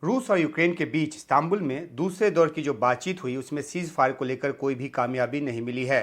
रूस और यूक्रेन के बीच इस्तांबुल में दूसरे दौर की जो बातचीत हुई उसमें सीज फायर को लेकर कोई भी कामयाबी नहीं मिली है।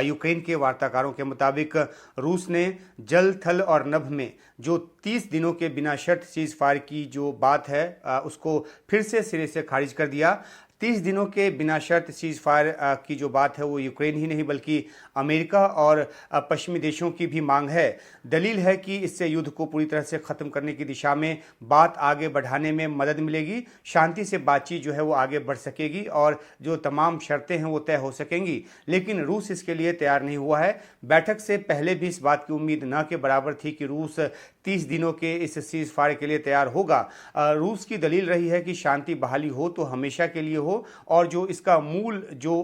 यूक्रेन के वार्ताकारों के मुताबिक रूस ने जल, थल और नभ में जो 30 दिनों के बिना शर्त सीज फायर की जो बात है उसको फिर से सिरे से खारिज कर दिया। 30 दिनों के बिना शर्त सीज फायर की जो बात है वो यूक्रेन ही नहीं बल्कि अमेरिका और पश्चिमी देशों की भी मांग है। दलील है कि इससे युद्ध को पूरी तरह से ख़त्म करने की दिशा में बात आगे बढ़ाने में मदद मिलेगी, शांति से बातचीत जो है वो आगे बढ़ सकेगी और जो तमाम शर्तें हैं वो तय हो सकेंगी। लेकिन रूस इसके लिए तैयार नहीं हुआ है। बैठक से पहले भी इस बात की उम्मीद न के बराबर थी कि रूस 30 दिनों के इस सीज फायर के लिए तैयार होगा। रूस की दलील रही है कि शांति बहाली हो तो हमेशा के लिए हो और जो इसका मूल जो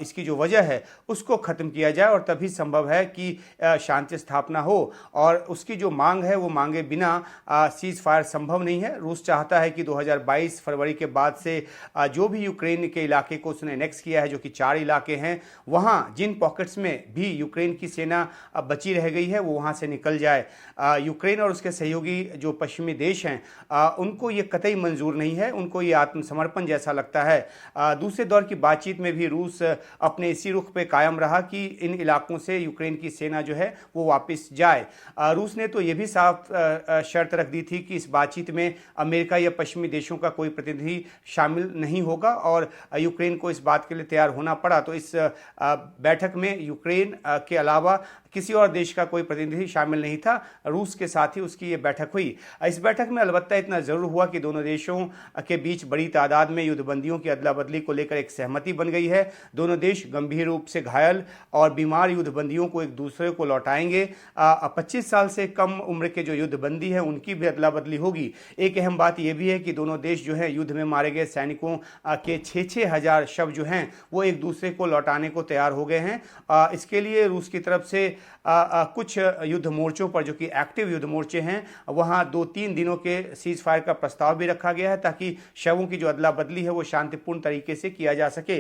इसकी जो वजह है उसको ख़त्म किया जाए और तभी संभव है कि शांति स्थापना हो। और उसकी जो मांग है वो मांगे बिना सीज फायर संभव नहीं है। रूस चाहता है कि 2022 फरवरी के बाद से जो भी यूक्रेन के इलाके को उसने एनेक्स किया है, जो कि 4 इलाके हैं, वहाँ जिन पॉकेट्स में भी यूक्रेन की सेना बची रह गई है वो वहाँ से निकल जाए। यूक्रेन और उसके सहयोगी जो पश्चिमी देश हैं उनको ये कतई मंजूर नहीं है, उनको ये आत्मसमर्पण जैसा लगता है। दूसरे दौर की बातचीत में भी रूस अपने इसी रुख पे कायम रहा कि इन इलाकों से यूक्रेन की सेना जो है वो वापस जाए। रूस ने तो ये भी साफ शर्त रख दी थी कि इस बातचीत में अमेरिका या पश्चिमी देशों का कोई प्रतिनिधि शामिल नहीं होगा और यूक्रेन को इस बात के लिए तैयार होना पड़ा। तो इस बैठक में यूक्रेन के अलावा किसी और देश का कोई प्रतिनिधि शामिल नहीं था। रूस के साथ ही उसकी ये बैठक हुई। इस बैठक में अलबत्ता इतना ज़रूर हुआ कि दोनों देशों के बीच बड़ी तादाद में युद्धबंदियों की अदला बदली को लेकर एक सहमति बन गई है। दोनों देश गंभीर रूप से घायल और बीमार युद्धबंदियों को एक दूसरे को लौटाएंगे। 25 साल से कम उम्र के जो युद्धबंदी हैं उनकी भी अदला बदली होगी। एक अहम बात यह भी है कि दोनों देश जो है युद्ध में मारे गए सैनिकों के 6-6 हज़ार शव जो हैं वो एक दूसरे को लौटाने को तैयार हो गए हैं। इसके लिए रूस की तरफ से कुछ युद्ध मोर्चों पर जो कि एक्टिव युद्ध मोर्चे हैं वहां 2-3 दिनों के सीज फायर का प्रस्ताव भी रखा गया है ताकि शवों की जो अदला बदली है वो शांतिपूर्ण तरीके से किया जा सके।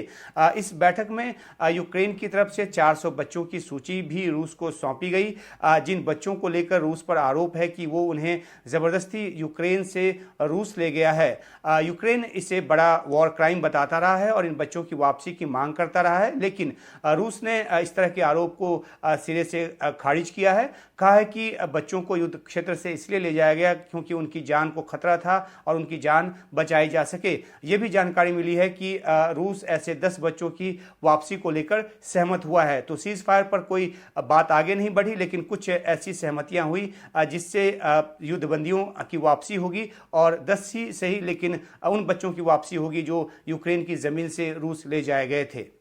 इस बैठक में यूक्रेन की तरफ से 400 बच्चों की सूची भी रूस को सौंपी गई, जिन बच्चों को लेकर रूस पर आरोप है कि वो उन्हें ज़बरदस्ती यूक्रेन से रूस ले गया है। यूक्रेन इसे बड़ा वॉर क्राइम बताता रहा है और इन बच्चों की वापसी की मांग करता रहा है, लेकिन रूस ने इस तरह के आरोप को सिरे से खारिज किया है। कहा है कि बच्चों को युद्ध क्षेत्र से इसलिए ले जाया गया क्योंकि उनकी जान को खतरा था और उनकी जान बचाई जा सके। ये भी जानकारी मिली है कि रूस ऐसे 10 बच्चों की वापसी को लेकर सहमत हुआ है। तो सीज फायर पर कोई बात आगे नहीं बढ़ी, लेकिन कुछ ऐसी सहमतियां हुई जिससे युद्धबंदियों की वापसी होगी और 10 ही सही लेकिन उन बच्चों की वापसी होगी जो यूक्रेन की जमीन से रूस ले जाए गए थे।